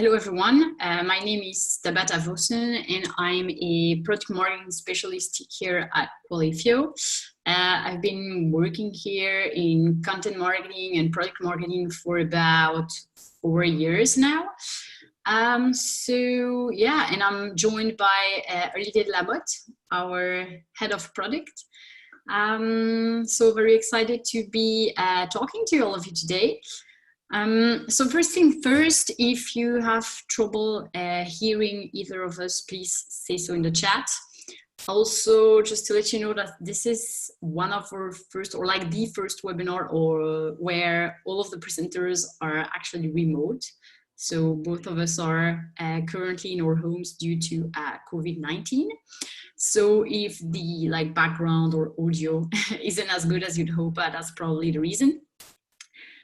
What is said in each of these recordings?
Hello everyone, my name is Tabata Vossen and I'm a product marketing specialist here at Qualifio. I've been working here in content marketing and product marketing for about 4 years now. And I'm joined by Olivier de Lamotte, our head of product. So very excited to be talking to all of you today. So first thing first, if you have trouble hearing either of us, please say so in the chat. Also, just to let you know that this is one of our first, or like the first webinar where all of the presenters are actually remote. So both of us are currently in our homes due to COVID-19. So if the background or audio isn't as good as you'd hope, that's probably the reason.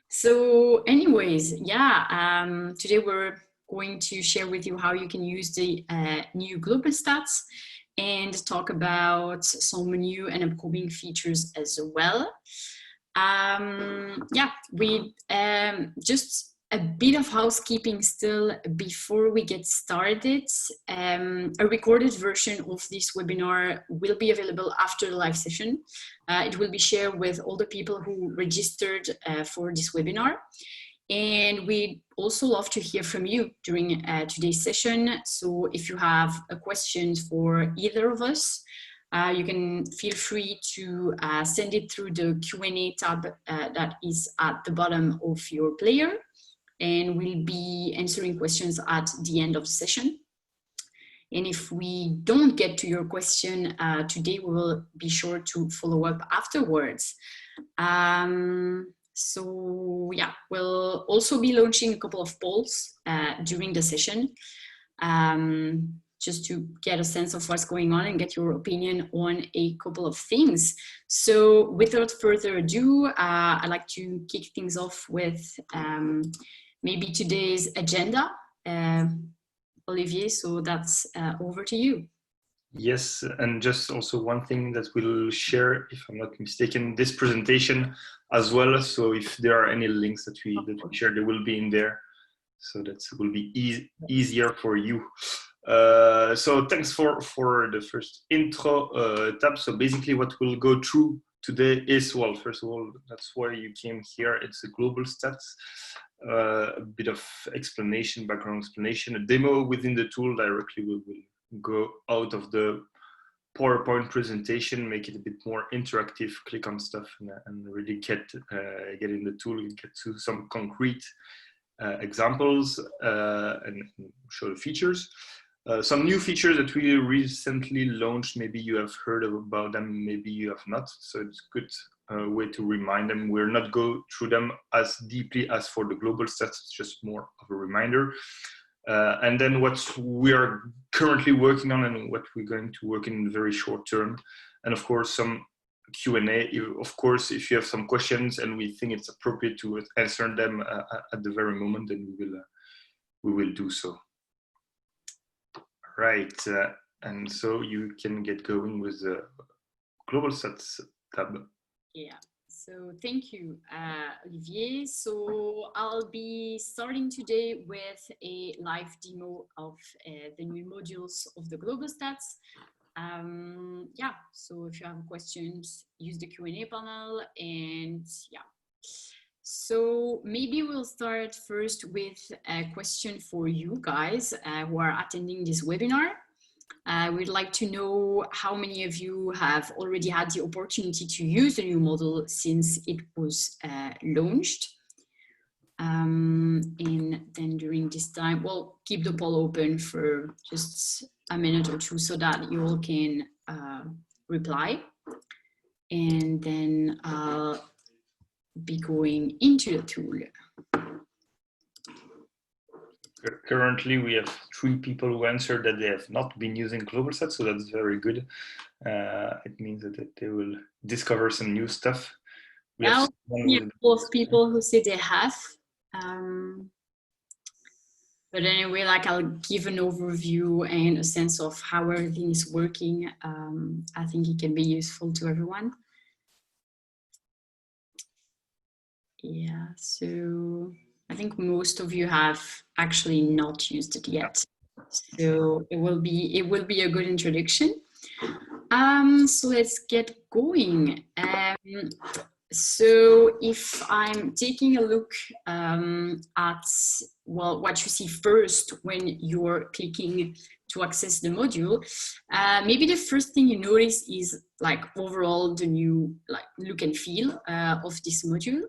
So anyways, today we're going to share with you how you can use the new global stats and talk about some new and upcoming features as well. Just a bit of housekeeping still before we get started. A recorded version of this webinar will be available after the live session. It will be shared with all the people who registered for this webinar. And we'd also love to hear from you during today's session. So if you have questions for either of us, you can feel free to send it through the Q&A tab that is at the bottom of your player. And we'll be answering questions at the end of the session. And if we don't get to your question today, we will be sure to follow up afterwards. We'll also be launching a couple of polls during the session, just to get a sense of what's going on and get your opinion on a couple of things. So without further ado, I'd like to kick things off with maybe today's agenda. Olivier, so that's over to you. Yes, and just also one thing that we'll share, if I'm not mistaken, this presentation as well. So if there are any links that we share, they will be in there. So that will be easier for you. So thanks for the first intro tab. So basically what we'll go through today is, well, first of all, that's why you came here. It's a global stats, a bit of explanation, background explanation, a demo within the tool directly. We will go out of the PowerPoint presentation, make it a bit more interactive, click on stuff and really get in the tool and get to some concrete examples and show the features. Some new features that we recently launched, maybe you have heard about them, maybe you have not. So it's a good way to remind them. We're not go through them as deeply as for the global stats, it's just more of a reminder. And then what we are currently working on and what we're going to work in the very short term. And of course, some Q&A. Of course, if you have some questions and we think it's appropriate to answer them at the very moment, then we will do so. Right, and so you can get going with the global stats tab. Yeah. So thank you, Olivier. So I'll be starting today with a live demo of the new modules of the global stats. So if you have questions, use the Q&A panel and So maybe we'll start first with a question for you guys who are attending this webinar. We'd like to know how many of you have already had the opportunity to use the new model since it was launched. And then during this time, we'll keep the poll open for just a minute or two so that you all can reply. And then I'll be going into the tool. Currently, we have 3 people who answered that they have not been using global stats, so that's very good. It means that they will discover some new stuff. We have a couple of people who say they have. But anyway, I'll give an overview and a sense of how everything is working. I think it can be useful to everyone. Yeah, so I think most of you have actually not used it yet. So it will be a good introduction. So let's get going. So if I'm taking a look at, well, what you see first when you're clicking to access the module, maybe the first thing you notice is like overall the new like look and feel of this module.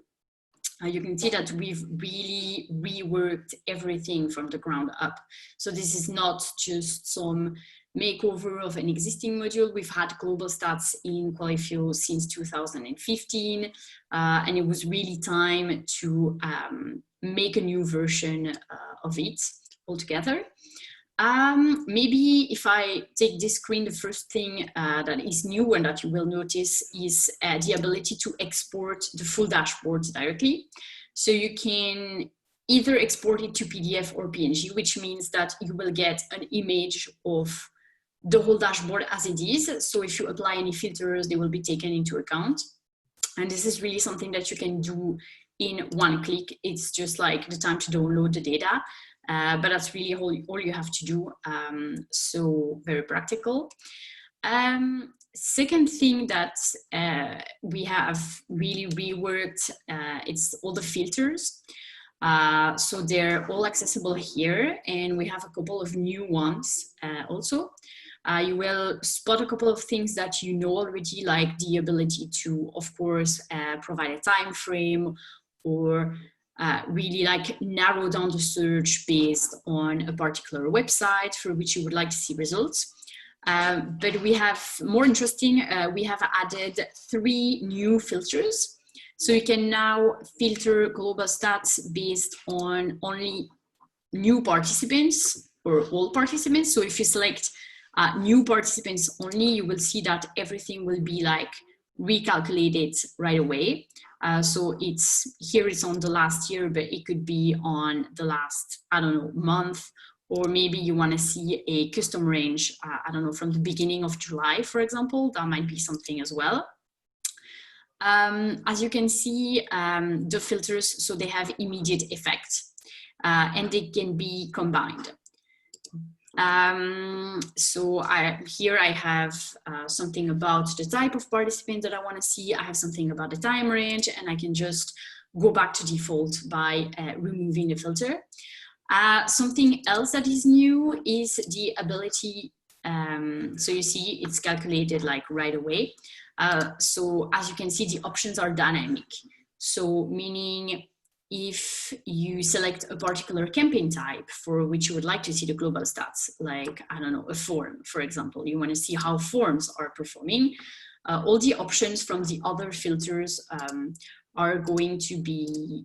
You can see that we've really reworked everything from the ground up. So this is not just some makeover of an existing module. We've had global stats in Qualifio since 2015, and it was really time to make a new version of it altogether. Maybe if I take this screen, the first thing that is new and that you will notice is the ability to export the full dashboard directly. So you can either export it to PDF or PNG, which means that you will get an image of the whole dashboard as it is. So if you apply any filters, they will be taken into account. And this is really something that you can do in one click. It's just like the time to download the data. But that's really all you have to do. So very practical. Second thing that we have really reworked, it's all the filters. So they're all accessible here, and we have a couple of new ones also. You will spot a couple of things that you know already, like the ability to, of course, provide a time frame, or really like narrow down the search based on a particular website for which you would like to see results. But we have more interesting, we have added 3 new filters. So you can now filter global stats based on only new participants or all participants. So if you select new participants only, you will see that everything will be like recalculated right away. So it's on the last year, but it could be on the last, I don't know, month, or maybe you want to see a custom range, I don't know, from the beginning of July, for example. That might be something as well. As you can see, the filters, so they have immediate effect, and they can be combined. So here I have something about the type of participant that I want to see. I have something about the time range, and I can just go back to default by removing the filter. Something else that is new is the ability, so you see it's calculated like right away. So as you can see, the options are dynamic. So meaning if you select a particular campaign type for which you would like to see the global stats, like, I don't know, a form, for example, you want to see how forms are performing, all the options from the other filters are going to be,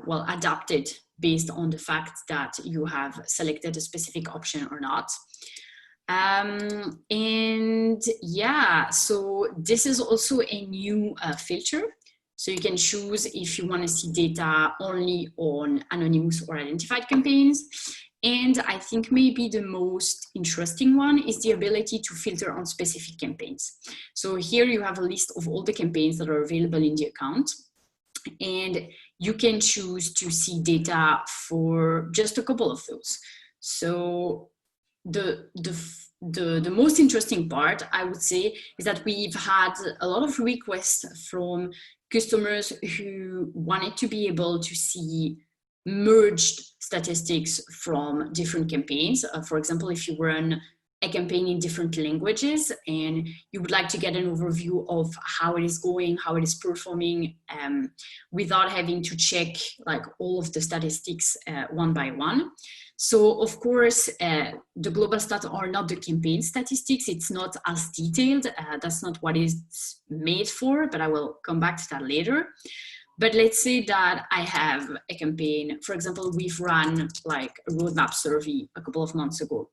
well, adapted based on the fact that you have selected a specific option or not. And yeah, so this is also a new filter. So you can choose if you want to see data only on anonymous or identified campaigns. And I think maybe the most interesting one is the ability to filter on specific campaigns. So here you have a list of all the campaigns that are available in the account. And you can choose to see data for just a couple of those. So the most interesting part, I would say, is that we've had a lot of requests from customers who wanted to be able to see merged statistics from different campaigns. For example, if you run a campaign in different languages and you would like to get an overview of how it is going, how it is performing, without having to check like all of the statistics one by one. So of course, the global stats are not the campaign statistics. It's not as detailed. That's not what it's made for, but I will come back to that later. But let's say that I have a campaign. For example, we've run like a roadmap survey a couple of months ago,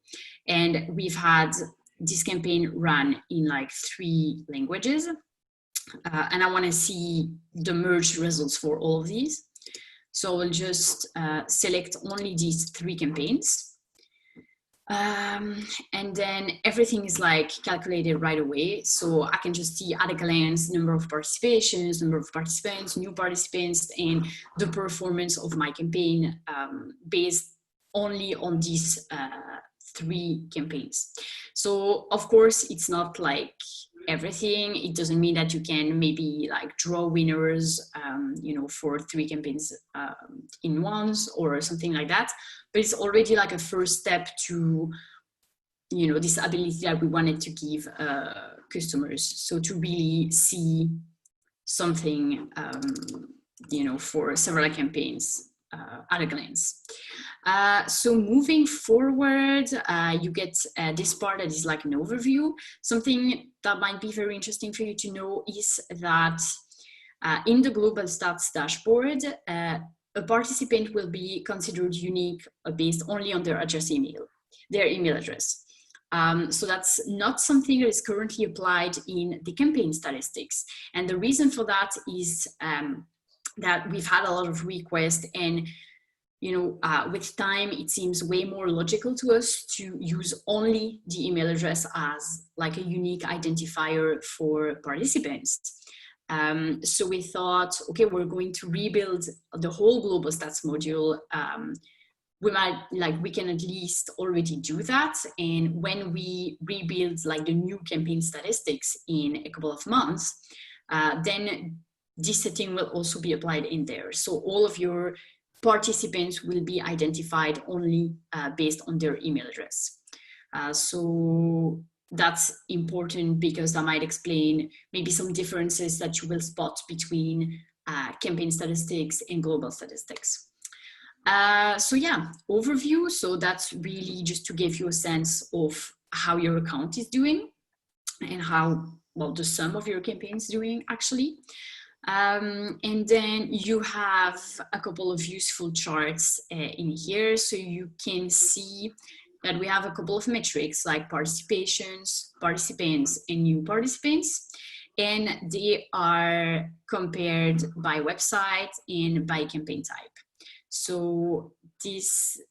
and we've had this campaign run in like 3 languages. And I want to see the merged results for all of these. So I'll just select only these 3 campaigns. And then everything is like calculated right away. So I can just see at a glance number of participations, number of participants, new participants, and the performance of my campaign based only on these 3 campaigns. So of course, it's not like everything. It doesn't mean that you can maybe like draw winners, you know, for 3 campaigns in once or something like that. But it's already like a first step to, you know, this ability that we wanted to give customers. So to really see something, you know, for several campaigns at a glance. So moving forward, you get this part that is like an overview. Something that might be very interesting for you to know is that in the global stats dashboard, a participant will be considered unique based only on their email address. So that's not something that is currently applied in the campaign statistics. And the reason for that is that we've had a lot of requests, and you know, with time, it seems way more logical to us to use only the email address as like a unique identifier for participants. So we thought, okay, we're going to rebuild the whole global stats module. We can at least already do that. And when we rebuild like the new campaign statistics in a couple of months, then this setting will also be applied in there. So all of your participants will be identified only based on their email address. So that's important because that might explain maybe some differences that you will spot between campaign statistics and global statistics. So yeah, overview. So that's really just to give you a sense of how your account is doing and how well the sum of your campaign is doing actually. And then you have a couple of useful charts in here. So you can see that we have a couple of metrics like participations, participants, and new participants. And they are compared by website and by campaign type. So this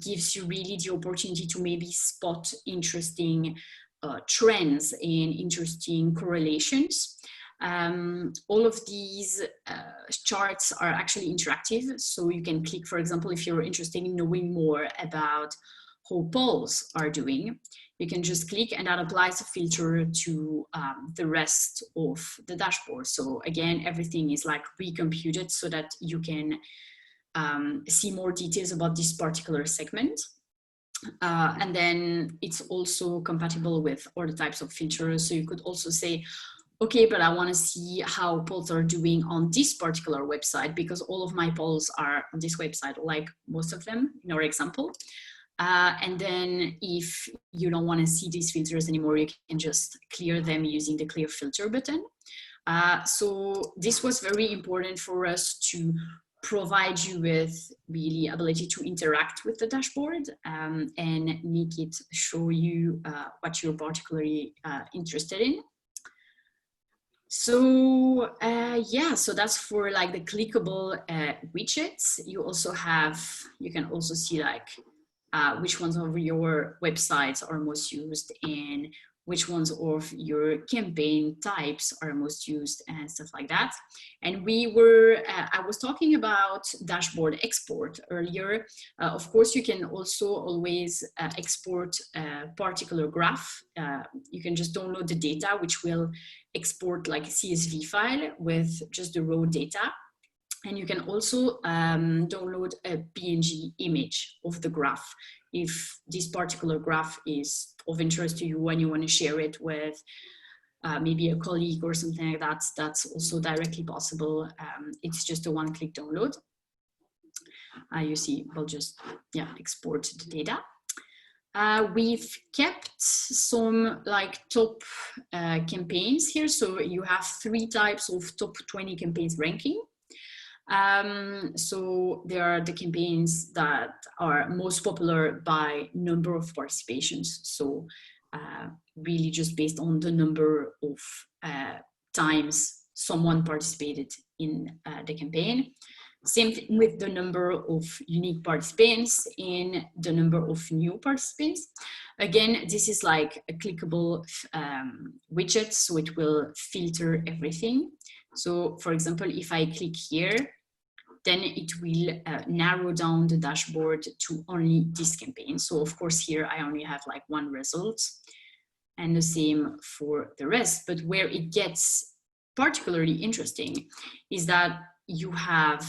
gives you really the opportunity to maybe spot interesting trends and interesting correlations. All of these charts are actually interactive. So you can click, for example, if you're interested in knowing more about how polls are doing, you can just click and that applies a filter to the rest of the dashboard. So again, everything is like recomputed so that you can see more details about this particular segment. And then it's also compatible with other types of filters. So you could also say, okay, but I want to see how polls are doing on this particular website because all of my polls are on this website, like most of them in our example. And then if you don't want to see these filters anymore, you can just clear them using the clear filter button. So this was very important for us to provide you with really ability to interact with the dashboard and make it show you what you're particularly interested in. So yeah, so that's for like the clickable widgets. You can also see like which ones of your websites are most used and which ones of your campaign types are most used and stuff like that. And I was talking about dashboard export earlier. Of course, you can also always export a particular graph. You can just download the data, which will export like a CSV file with just the raw data. And you can also download a PNG image of the graph if this particular graph is of interest to you and you want to share it with maybe a colleague or something like that. That's also directly possible. It's just a one-click download. You see, we'll just export the data. We've kept some like top campaigns here. So you have 3 types of top 20 campaigns ranking. So there are the campaigns that are most popular by number of participations. So really just based on the number of times someone participated in the campaign. Same thing with the number of unique participants and the number of new participants. Again, this is like a clickable widget, so it will filter everything. So for example, if I click here, then it will narrow down the dashboard to only this campaign. So of course here I only have like one result, and the same for the rest. But where it gets particularly interesting is that you have,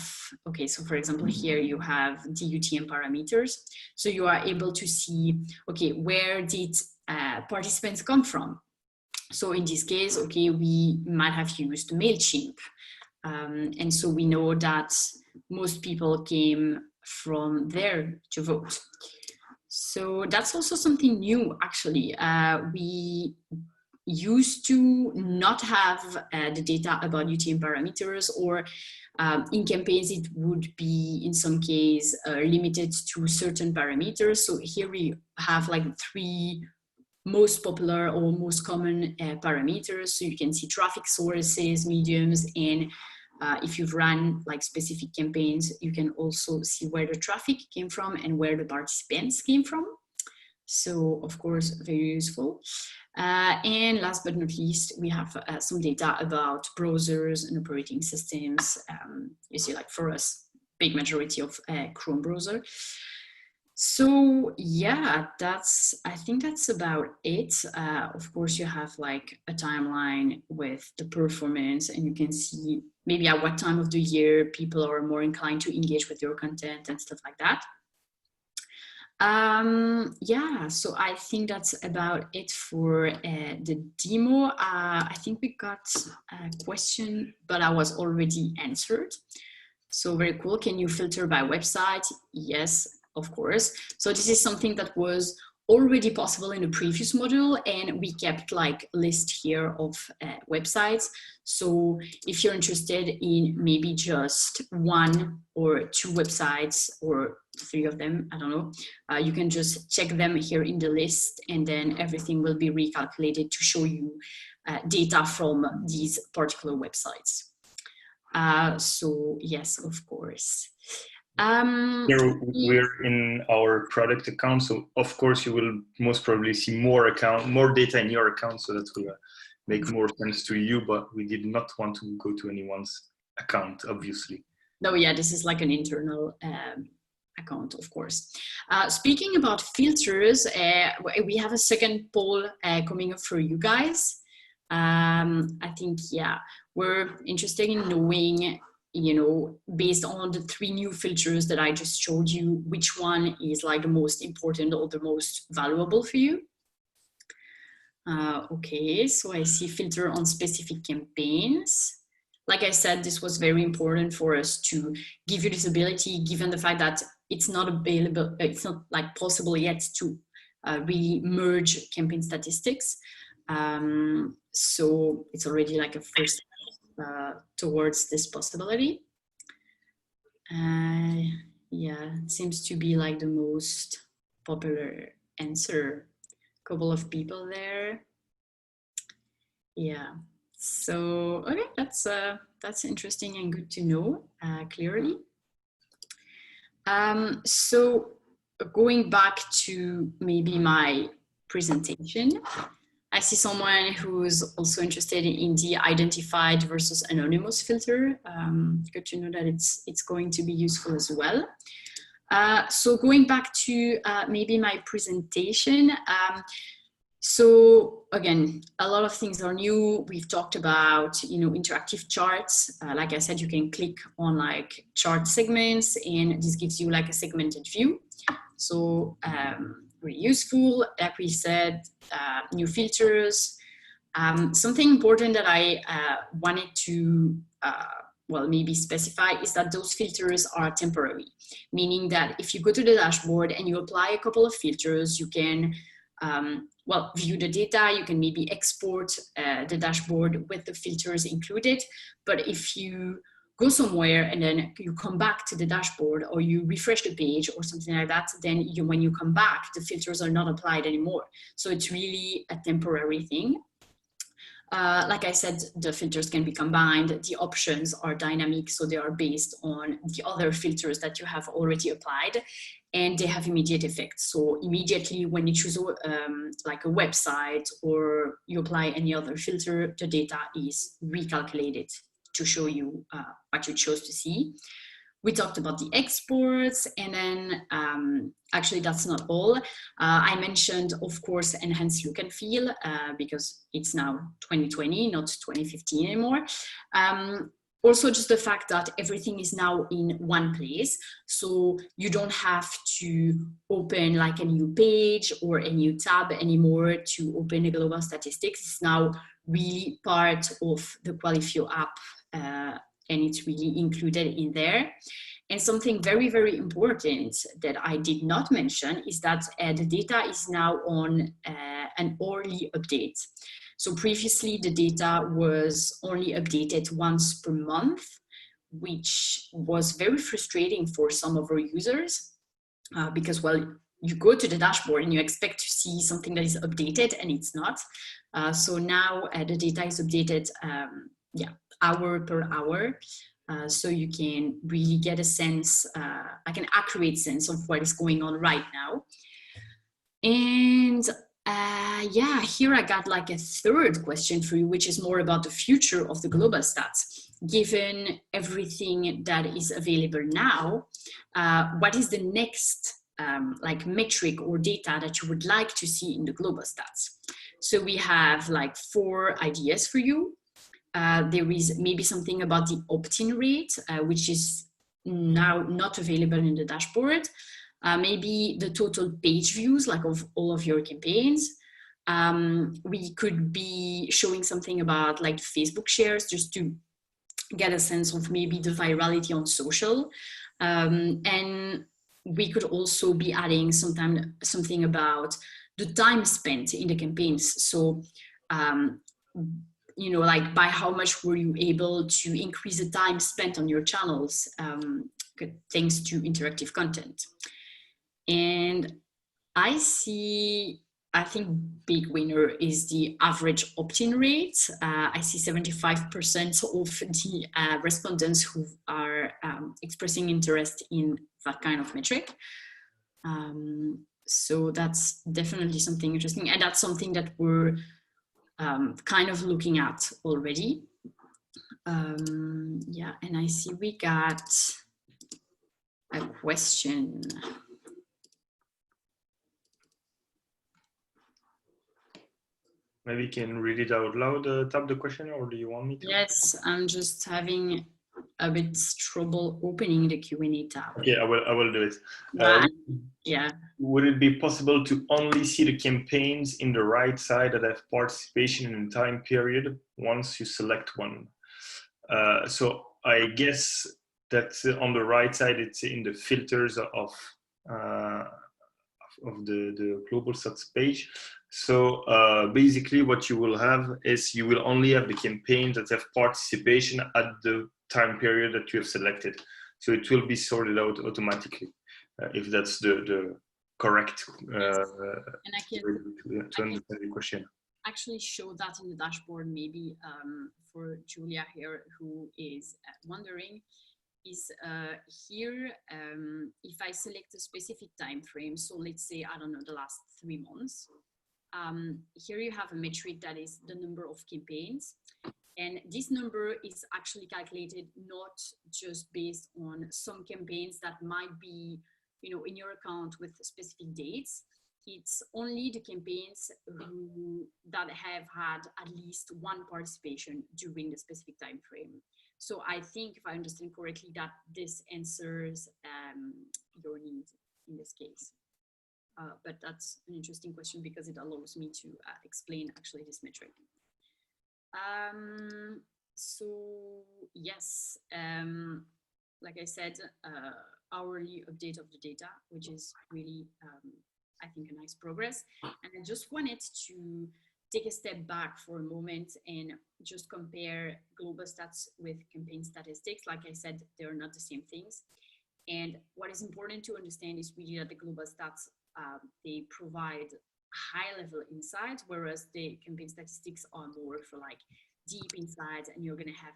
okay, so for example, here you have the UTM parameters. So you are able to see, okay, where did participants come from? So in this case, okay, we might have used MailChimp. And so we know that most people came from there to vote. So that's also something new, actually. We used to not have the data about UTM parameters, or in campaigns it would be in some case limited to certain parameters. So here we have like 3 most popular or most common parameters. So you can see traffic sources, mediums, and if you've run like specific campaigns, you can also see where the traffic came from and where the participants came from. So of course, very useful. And last but not least, we have some data about browsers and operating systems. You see, like for us, big majority of Chrome browser. So yeah, I think that's about it. Of course, you have like a timeline with the performance, and you can see maybe at what time of the year people are more inclined to engage with your content and stuff like that. Yeah, so I think that's about it for the demo. I think we got a question, but I was already answered. So very cool. Can you filter by website? Yes, of course. So this is something that was already possible in the previous module, and we kept like a list here of websites. So if you're interested in maybe just 1 or 2 websites, or 3 of them, I don't know, you can just check them here in the list, and then everything will be recalculated to show you data from these particular websites. So yes, of course. Here we're in our product account, so of course you will most probably see more data in your account, so that will make more sense to you, but we did not want to go to anyone's account, obviously. No, yeah, this is like an internal account, of course. Speaking about filters, we have a second poll coming up for you guys. I think, yeah, we're interested in knowing, you know, based on the 3 new filters that I just showed you, which one is like the most important or the most valuable for you. Okay, so I see filter on specific campaigns. Like I said, this was very important for us to give you this ability, given the fact that it's not available, it's not like possible yet to really merge campaign statistics. So it's already like a first step towards this possibility. Yeah, it seems to be like the most popular answer. A couple of people there. Yeah, so okay, that's interesting and good to know clearly. So going back to maybe my presentation, I see someone who's also interested in the identified versus anonymous filter. Good to know that it's going to be useful as well. So going back to maybe my presentation. So again, a lot of things are new. We've talked about, you know, interactive charts. Like I said, you can click on like chart segments, and this gives you like a segmented view. So really useful. Like we said, new filters. Something important that I wanted to well, maybe specify is that those filters are temporary, meaning that if you go to the dashboard and you apply a couple of filters, you can well, view the data, you can maybe export the dashboard with the filters included. But if you go somewhere and then you come back to the dashboard, or you refresh the page or something like that, then when you come back, the filters are not applied anymore. So it's really a temporary thing. Like I said, the filters can be combined. The options are dynamic, so they are based on the other filters that you have already applied, and they have immediate effects. So immediately when you choose like a website or you apply any other filter, the data is recalculated to show you what you chose to see. We talked about the exports, and then actually that's not all. I mentioned, of course, enhanced look and feel because it's now 2020, not 2015 anymore. Also, just the fact that everything is now in one place, so you don't have to open like a new page or a new tab anymore to open the global statistics. It's now really part of the Qualifio app, and it's really included in there. And something very, very important that I did not mention is that the data is now on an hourly update. So previously the data was only updated once per month, which was very frustrating for some of our users because, well, you go to the dashboard and you expect to see something that is updated and it's not. So now the data is updated hour per hour. So you can really get a sense, like an accurate sense of what is going on right now. And yeah, here I got like a third question for you, which is more about the future of the global stats. Given everything that is available now, what is the next like metric or data that you would like to see in the global stats? So we have like 4 ideas for you. There is maybe something about the opt-in rate, which is now not available in the dashboard. Maybe the total page views, like of all of your campaigns. We could be showing something about like Facebook shares, just to get a sense of maybe the virality on social. And we could also be adding something about the time spent in the campaigns. So, you know, like by how much were you able to increase the time spent on your channels thanks to interactive content. And I think big winner is the average opt-in rate. I see 75% of the respondents who are expressing interest in that kind of metric. So that's definitely something interesting. And that's something that we're kind of looking at already. Yeah, and I see we got a question. Maybe you can read it out loud, Tab, the question, or do you want me to? Yes, I'm just having a bit trouble opening the Q&A tab. Okay, I will do it. Yeah. Would it be possible to only see the campaigns in the right side that have participation in a time period once you select one? So I guess that on the right side, it's in the filters of the global stats page. So basically what you will have is you will only have the campaigns that have participation at the time period that you have selected. So it will be sorted out automatically if that's the correct and I can to understand the question. Actually show that in the dashboard maybe for Julia here, who is wondering. Is here, if I select a specific time frame, so let's say, I don't know, the last 3 months, here you have a metric that is the number of campaigns. And this number is actually calculated not just based on some campaigns that might be, you know, in your account with specific dates. It's only the campaigns that have had at least one participation during the specific time frame. So I think, if I understand correctly, that this answers your need in this case. But that's an interesting question because it allows me to explain actually this metric. So yes, like I said, hourly update of the data, which is really, I think, a nice progress. And I just wanted to take a step back for a moment and just compare global stats with campaign statistics. Like I said, they're not the same things. And what is important to understand is really that the global stats, they provide high-level insights, whereas the campaign statistics are more for like deep insights, and you're going to have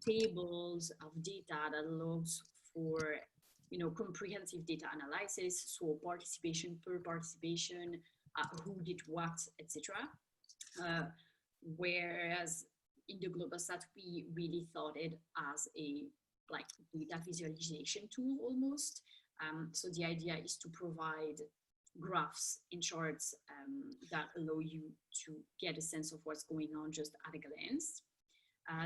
tables of data that allows for, you know, comprehensive data analysis, so participation per participation, who did what, etc. Whereas in the global stat, we really thought it as a like data visualization tool almost. So the idea is to provide graphs and charts that allow you to get a sense of what's going on just at a glance.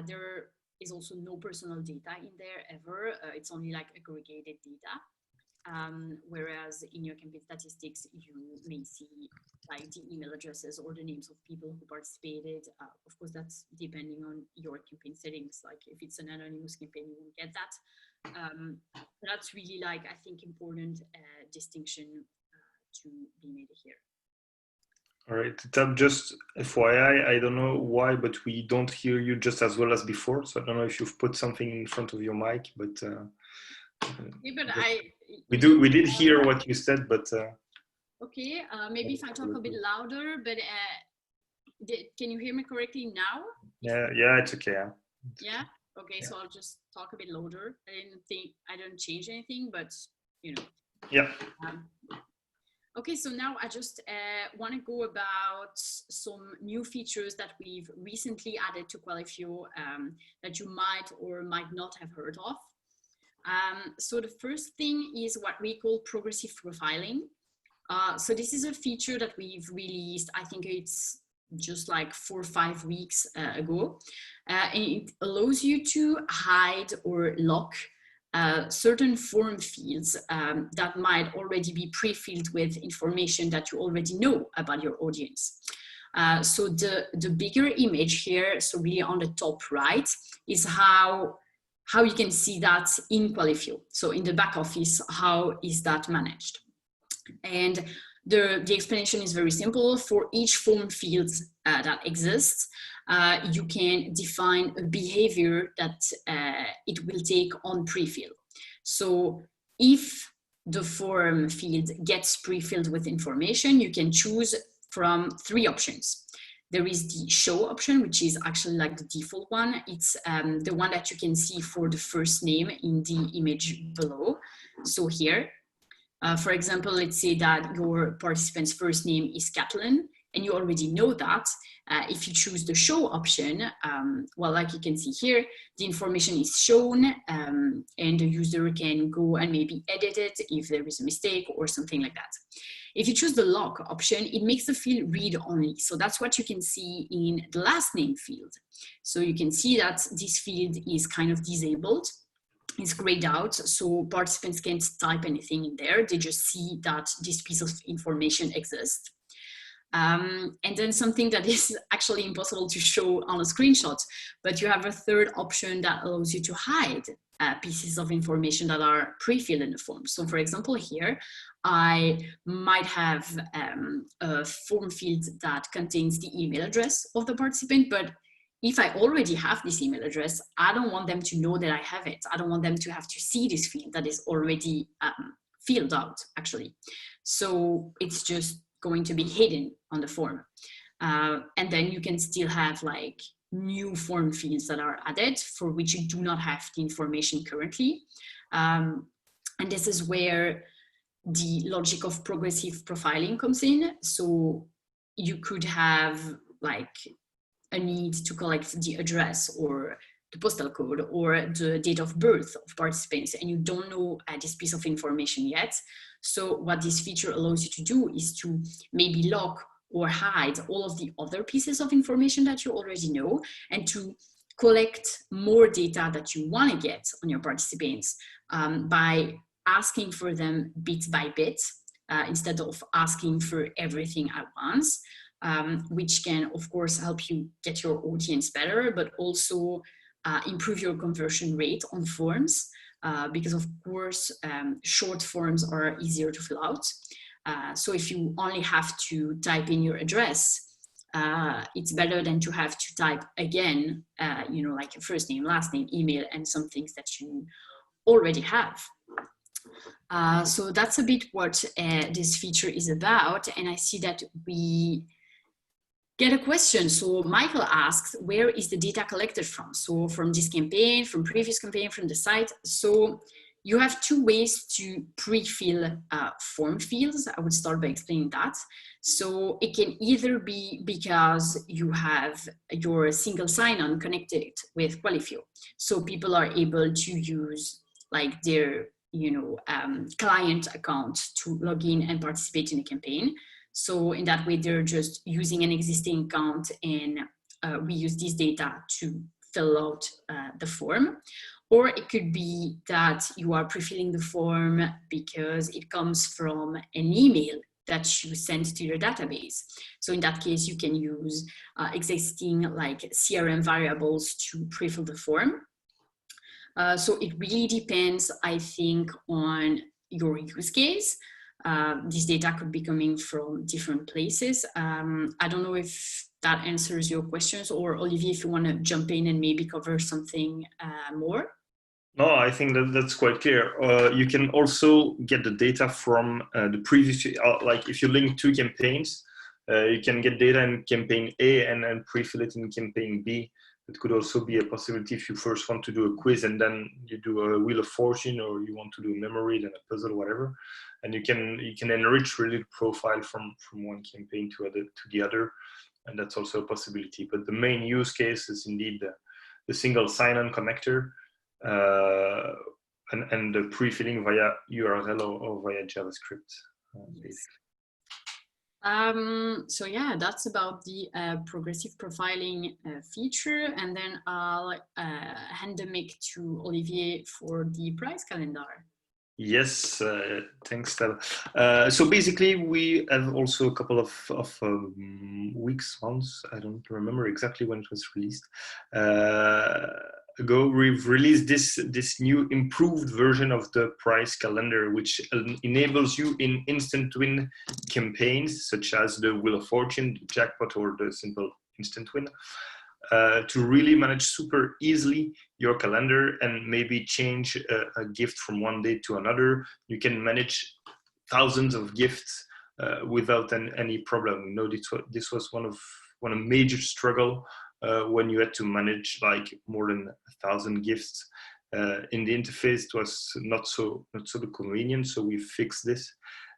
There is also no personal data in there ever. It's only like aggregated data. Whereas in your campaign statistics, you may see like the email addresses or the names of people who participated. Of course, that's depending on your campaign settings. Like if it's an anonymous campaign, you won't get that. That's really like, I think, important distinction to be made here. All right, Tab, just FYI, I don't know why, but we don't hear you just as well as before. So I don't know if you've put something in front of your mic, but yeah, but we did hear what you said, but okay, maybe if I talk a bit louder, but can you hear me correctly now? Yeah, it's okay. Yeah. Okay, yeah. So I'll just talk a bit louder. I don't change anything, but you know. Yeah. Okay, so now I just want to go about some new features that we've recently added to Qualifio that you might or might not have heard of. So the first thing is what we call progressive profiling. So this is a feature that we've released, I think it's just like 4 or 5 weeks ago. And it allows you to hide or lock certain form fields that might already be pre-filled with information that you already know about your audience. So the bigger image here, so really on the top right, is how you can see that in Qualifio. So in the back office, how is that managed? And the explanation is very simple. For each form field that exists, you can define a behavior that it will take on pre-fill. So if the form field gets pre-filled with information, you can choose from 3 options. There is the show option, which is actually like the default one. It's the one that you can see for the first name in the image below. So here, for example, let's say that your participant's first name is Kathleen, and you already know that. If you choose the show option, well, like you can see here, the information is shown and the user can go and maybe edit it if there is a mistake or something like that. If you choose the lock option, it makes the field read only. So that's what you can see in the last name field. So you can see that this field is kind of disabled. It's grayed out, so participants can't type anything in there. They just see that this piece of information exists. And then something that is actually impossible to show on a screenshot, but you have a third option that allows you to hide pieces of information that are pre-filled in the form. So for example, here, I might have a form field that contains the email address of the participant, but if I already have this email address, I don't want them to know that I have it. I don't want them to have to see this field that is already filled out, actually. So it's just going to be hidden on the form. And then you can still have like new form fields that are added for which you do not have the information currently. And this is where the logic of progressive profiling comes in. So you could have like a need to collect the address or the postal code or the date of birth of participants, and you don't know this piece of information yet. So what this feature allows you to do is to maybe lock or hide all of the other pieces of information that you already know, and to collect more data that you want to get on your participants by asking for them bit by bit instead of asking for everything at once. Which can, of course, help you get your audience better, but also improve your conversion rate on forms, because, of course, short forms are easier to fill out. So if you only have to type in your address, it's better than to have to type again, you know, like your first name, last name, email, and some things that you already have. So that's a bit what this feature is about. And I see that we get a question. So Michael asks, where is the data collected from? So from this campaign, from previous campaign, from the site. So you have two ways to pre-fill form fields. I would start by explaining that. So it can either be because you have your single sign-on connected with Qualifio. So people are able to use like their client account to log in and participate in the campaign. So in that way, they're just using an existing account, and we use this data to fill out the form. Or it could be that you are pre-filling the form because it comes from an email that you send to your database. So in that case, you can use existing like CRM variables to pre-fill the form. So it really depends, I think, on your use case. This data could be coming from different places. I don't know if that answers your questions, or Olivier, if you want to jump in and maybe cover something more. No, I think that's quite clear. You can also get the data from the previous, like if you link two campaigns, you can get data in campaign A and then pre-fill it in campaign B. It could also be a possibility if you first want to do a quiz and then you do a Wheel of Fortune, or you want to do a memory, then a puzzle, whatever. And you can enrich really the profile from one campaign to the other, and that's also a possibility. But the main use case is indeed the single sign-on connector, and the pre-filling via URL or via JavaScript, basically. So yeah, that's about the progressive profiling feature, and then I'll hand the mic to Olivier for the price calendar. Yes, thanks, Tab. So basically, we have also a couple of weeks, months, I don't remember exactly when it was released, ago, we've released this new improved version of the price calendar, which enables you in instant win campaigns, such as the Wheel of Fortune, the jackpot, or the simple instant win, to really manage super easily your calendar and maybe change a gift from one day to another. You can manage thousands of gifts without any problem. You know, this was one of major struggle when you had to manage like more than 1,000 gifts. In the interface, it was not so convenient, so we fixed this.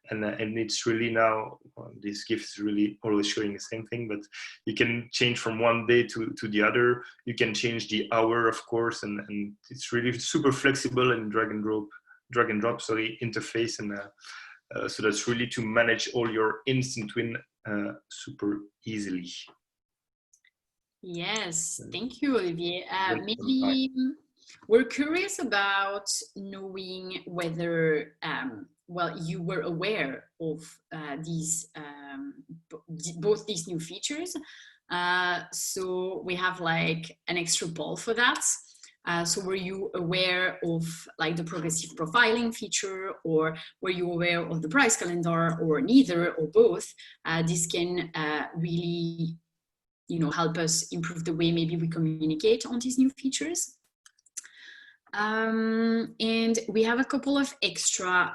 And it's really now, this gift is really always showing the same thing, but you can change from one day to the other. You can change the hour, of course, and it's really super flexible and drag and drop interface. And so that's really to manage all your instant win super easily. Yes, thank you, Olivier. Maybe we're curious about knowing whether well, you were aware of both these new features. So we have like an extra poll for that. So were you aware of like the progressive profiling feature, or were you aware of the price calendar, or neither, or both? This can really, help us improve the way maybe we communicate on these new features. And we have a couple of extra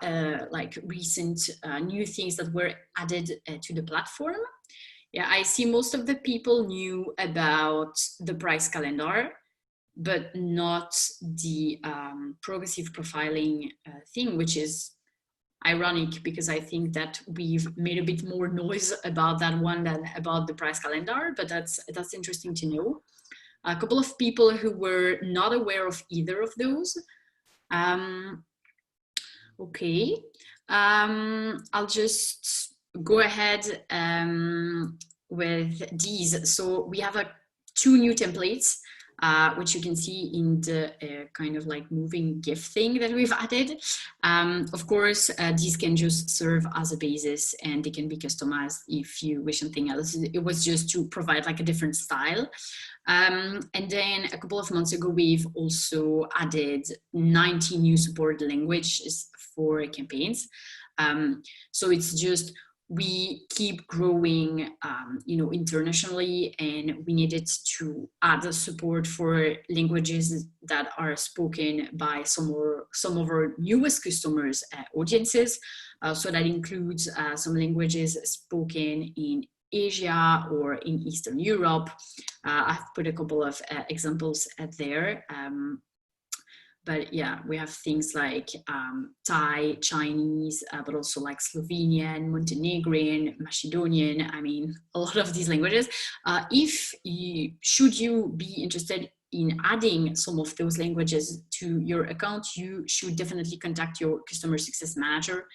like recent new things that were added to the platform. Yeah, I see most of the people knew about the price calendar, but not the progressive profiling thing, which is ironic, because I think that we've made a bit more noise about that one than about the price calendar, but that's interesting to know. A couple of people who were not aware of either of those. Okay, I'll just go ahead with these. So we have two new templates, which you can see in the kind of like moving GIF thing that we've added. Of course, these can just serve as a basis, and they can be customized if you wish something else. It was just to provide like a different style. And then a couple of months ago, we've also added 90 new support languages for campaigns. So it's just we keep growing, internationally, and we needed to add the support for languages that are spoken by some of our newest customers' audiences. So that includes some languages spoken in Asia or in Eastern Europe. I've put a couple of examples there. But yeah, we have things like Thai, Chinese, but also like Slovenian, Montenegrin, Macedonian. I mean, a lot of these languages. Should you be interested in adding some of those languages to your account, you should definitely contact your customer success manager,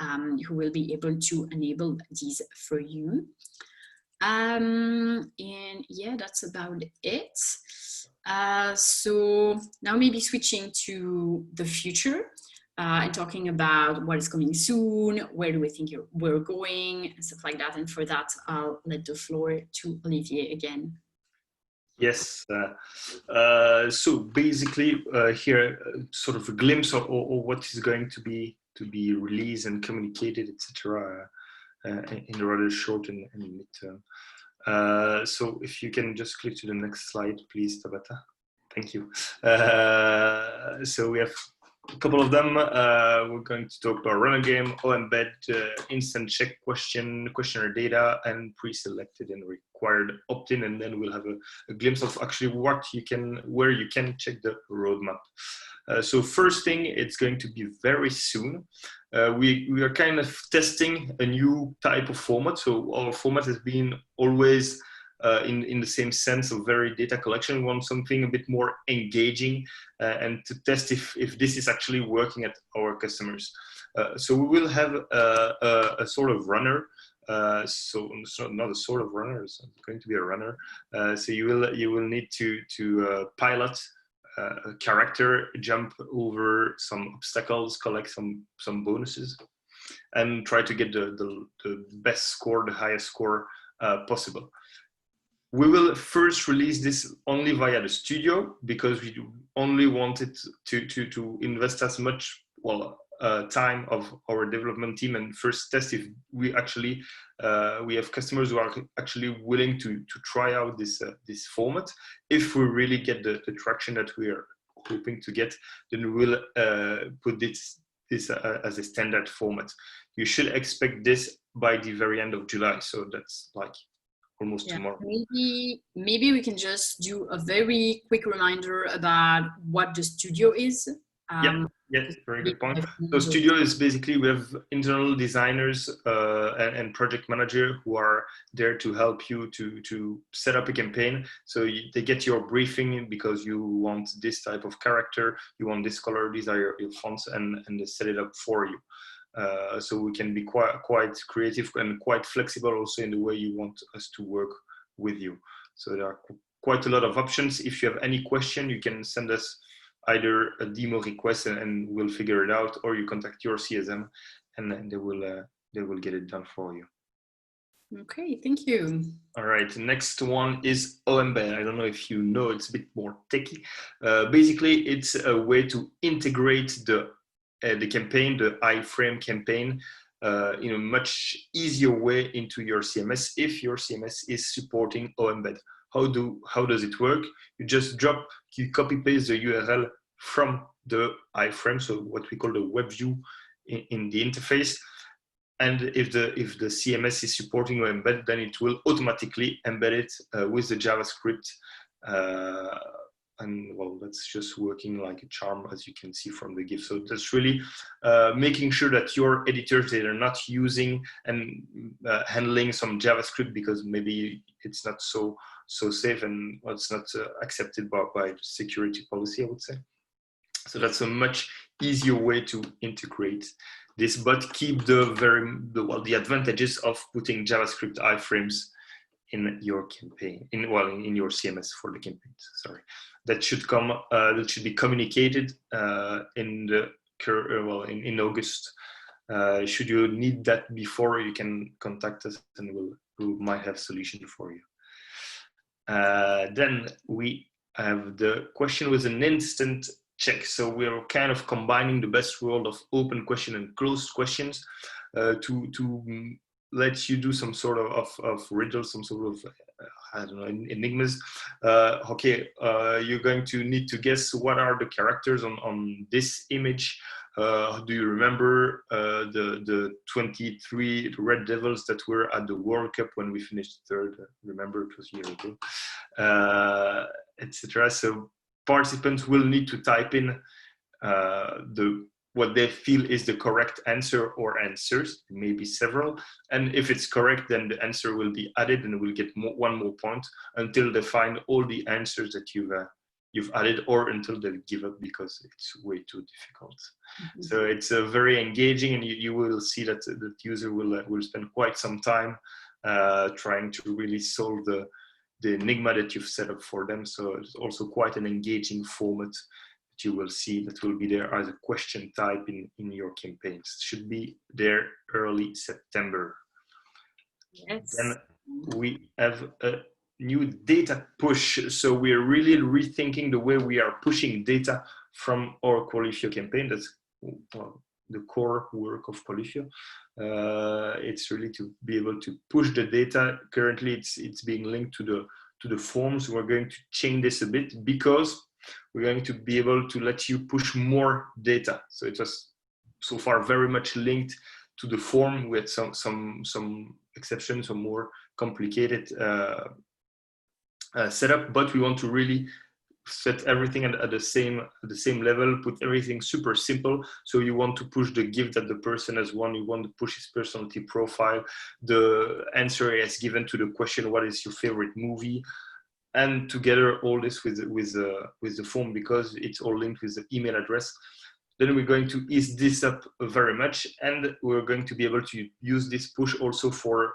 who will be able to enable these for you. And yeah, that's about it. So now maybe switching to the future and talking about what is coming soon, where do we think we're going, and stuff like that. And for that, I'll let the floor to Olivier again. Yes. So basically, here, sort of a glimpse of what is going to be released and communicated, etc. In a rather short and midterm. So if you can just click to the next slide, please, Tabata. Thank you. So we have a couple of them. We're going to talk about runner game, OEmbed, instant check questionnaire data, and pre-selected and required opt-in, and then we'll have a glimpse of actually where you can check the roadmap. So first thing, it's going to be very soon. We are kind of testing a new type of format. So our format has been always in the same sense of very data collection. We want something a bit more engaging and to test if this is actually working at our customers. So we will have a sort of runner. So not a sort of runner, it's going to be a runner. So you will need to pilot a character, jump over some obstacles, collect some bonuses, and try to get the best score, the highest score possible. We will first release this only via the studio because we only wanted to invest as much time of our development team and first test if we actually we have customers who are actually willing to try out this format. If we really get the traction that we are hoping to get, then we will put this as a standard format. You should expect this by the very end of July, so that's like almost tomorrow. Maybe we can just do a very quick reminder about what the studio is. Yeah, very good point. So studio is basically, we have internal designers and project manager who are there to help you to set up a campaign. So they get your briefing because you want this type of character, you want this color, these are your fonts, and they set it up for you. So we can be quite creative and quite flexible also in the way you want us to work with you. So there are quite a lot of options. If you have any question, you can send us either a demo request and we'll figure it out, or you contact your CSM and they will get it done for you. Okay, thank you. All right, next one is OEmbed. I don't know if you know, it's a bit more techy. Basically, it's a way to integrate the campaign, the iframe campaign, in a much easier way into your CMS if your CMS is supporting OEmbed. How does it work? You copy paste the URL from the iframe, so what we call the web view in the interface. And if the CMS is supporting OEmbed, then it will automatically embed it with the JavaScript. And well, that's just working like a charm, as you can see from the GIF. So that's really making sure that your editors, they are not using and handling some JavaScript because maybe it's not so safe and it's not accepted by the security policy, I would say. So that's a much easier way to integrate this, but keep the advantages of putting JavaScript iframes in your campaign, in your CMS for the campaigns. Sorry, that should come. That should be communicated in August. Should you need that before, you can contact us, and we might have a solution for you. Then we have the question with an instant check. So we're kind of combining the best world of open question and closed questions to let you do some sort of riddles, some sort of I don't know, enigmas. You're going to need to guess what are the characters on this image. Do you remember the 23 Red Devils that were at the World Cup when we finished third? Remember, it was a year ago, etc. So participants will need to type in what they feel is the correct answer or answers, maybe several. And if it's correct, then the answer will be added and we'll get one more point until they find all the answers that you've added, or until they give up because it's way too difficult. Mm-hmm. So it's very engaging, and you will see that the user will spend quite some time trying to really solve the enigma that you've set up for them. So it's also quite an engaging format that you will see that will be there as a question type in your campaigns. It should be there early September. Yes. Then we have a new data push. So we're really rethinking the way we are pushing data from our Qualifio campaign. That's the core work of Qualifio. It's really to be able to push the data. Currently, it's being linked to the forms. We're going to change this a bit because we're going to be able to let you push more data. So it was so far very much linked to the form with some exceptions, some more complicated setup, but we want to really set everything at the same level, put everything super simple. So you want to push the gift that the person has won, you want to push his personality profile, the answer he has given to the question, what is your favorite movie? And together all this with the form, because it's all linked with the email address. Then we're going to ease this up very much, and we're going to be able to use this push also for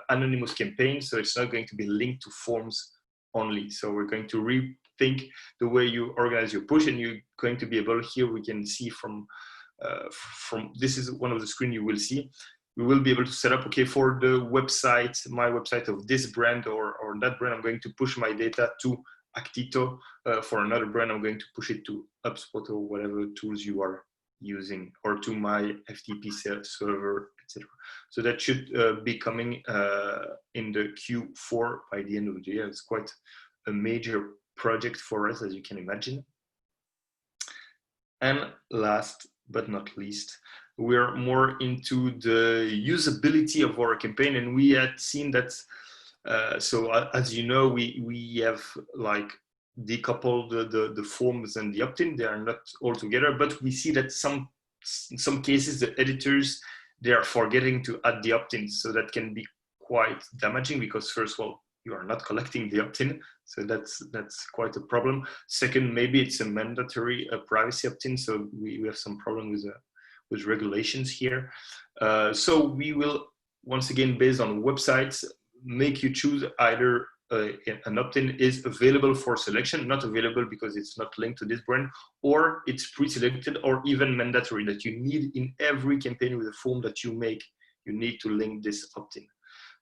anonymous campaigns. So it's not going to be linked to forms only. So we're going to rethink the way you organize your push, and you're going to be able, here we can see from this is one of the screens you will see. We will be able to set up, okay, for the website, my website of this brand or that brand, I'm going to push my data to Actito. For another brand, I'm going to push it to HubSpot or whatever tools you are using, or to my FTP server, etc. So that should be coming in the Q4 by the end of the year. It's quite a major project for us, as you can imagine. And last but not least, we're more into the usability of our campaign, and we had seen that. So as you know, we have like decoupled the forms and the opt-in. They are not all together, but we see that in some cases the editors, they are forgetting to add the opt-ins. So that can be quite damaging, because first of all, you are not collecting the opt-in, so that's quite a problem. Second, maybe it's a mandatory privacy opt-in, so we have some problem with regulations here. So we will, once again, based on websites, make you choose either an opt-in is available for selection, not available because it's not linked to this brand, or it's pre-selected, or even mandatory, that you need in every campaign with a form that you make, you need to link this opt-in.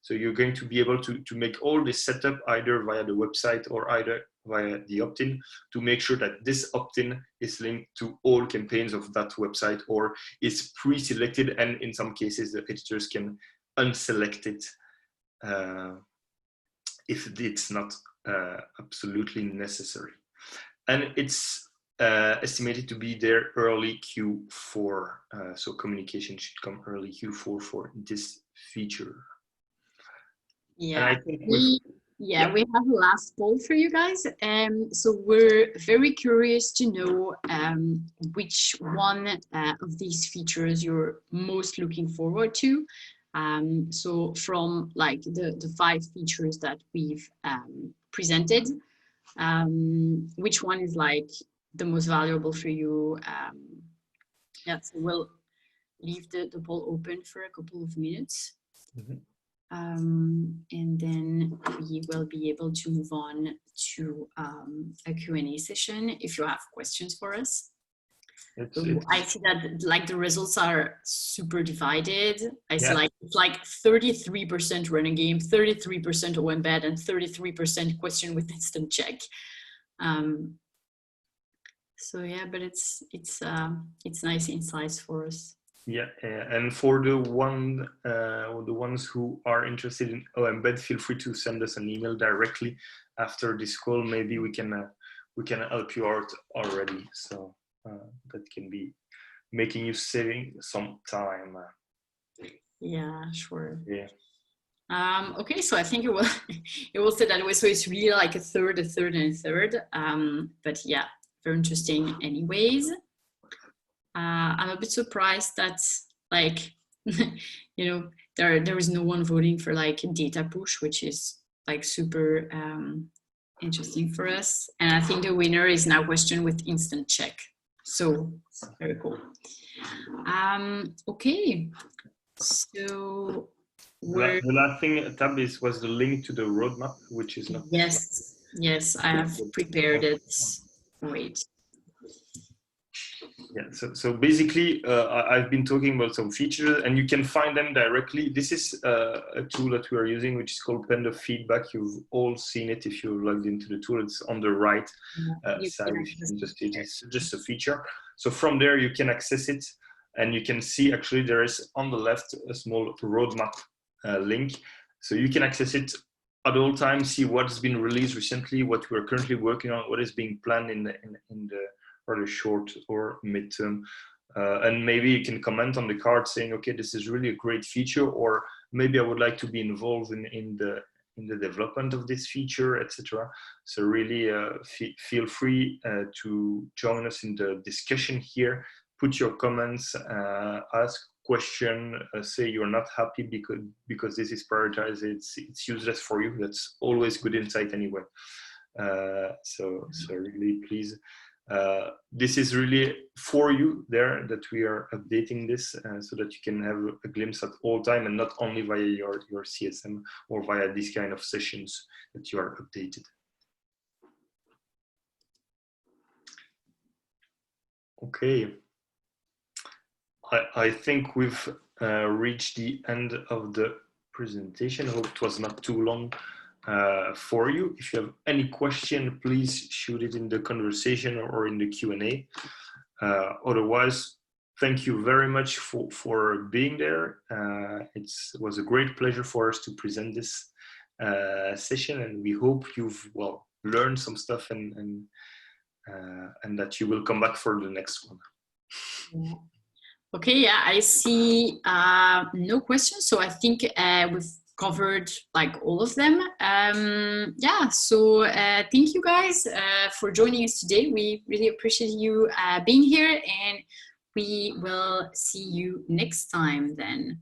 So you're going to be able to make all this setup either via the website or either via the opt-in, to make sure that this opt-in is linked to all campaigns of that website, or is pre-selected, and in some cases the editors can unselect it if it's not absolutely necessary. And it's estimated to be there early Q4. So communication should come early Q4 for this feature. Yeah, I think we have a last poll for you guys. So we're very curious to know which one of these features you're most looking forward to. So from like the 5 features that we've presented, which one is like the most valuable for you? Yeah, so we'll leave the poll open for a couple of minutes. Mm-hmm. And then we will be able to move on to a Q&A session if you have questions for us. So I see that like the results are super divided. I see it's like 33% run a game, 33% embed, and 33% question with instant check. So yeah, but it's nice insights for us. Yeah, and for the ones who are interested in embed, feel free to send us an email directly after this call. Maybe we can help you out already. So that can be making you saving some time. Yeah, sure. Yeah. Okay, so I think it will it will stay that way. So it's really like a third, and a third. But yeah, very interesting. Anyways, I'm a bit surprised that like you know there is no one voting for like data push, which is like super interesting for us. And I think the winner is now questioned with instant check. So very cool. Okay, so The last thing, Tab, was the link to the roadmap, which is not. Yes, I have prepared it. Wait. Yeah, so basically, I've been talking about some features, and you can find them directly. This is a tool that we are using, which is called Panda Feedback. You've all seen it if you're logged into the tool. It's on the right side. If you're interested, it's just a feature. So from there, you can access it, and you can see actually there is on the left a small roadmap link. So you can access it at all times, see what's been released recently, what we're currently working on, what is being planned in the rather short or midterm, and maybe you can comment on the card saying, okay, this is really a great feature, or maybe I would like to be involved in the development of this feature, etc. So really feel free to join us in the discussion here. Put your comments, ask question, say you're not happy because this is prioritized, it's useless for you. That's always good insight anyway. So really please. This is really for you there that we are updating this so that you can have a glimpse at all time and not only via your CSM or via these kind of sessions that you are updated. Okay. I think we've reached the end of the presentation. I hope it was not too long for you. If you have any question, please shoot it in the conversation or in the Q&A. Otherwise, thank you very much for being there. It was a great pleasure for us to present this session, and we hope you've learned some stuff and that you will come back for the next one. Yeah. Okay, yeah, I see no questions, so I think we've covered like all of them. Yeah, so thank you guys for joining us today. We really appreciate you being here, and we will see you next time then.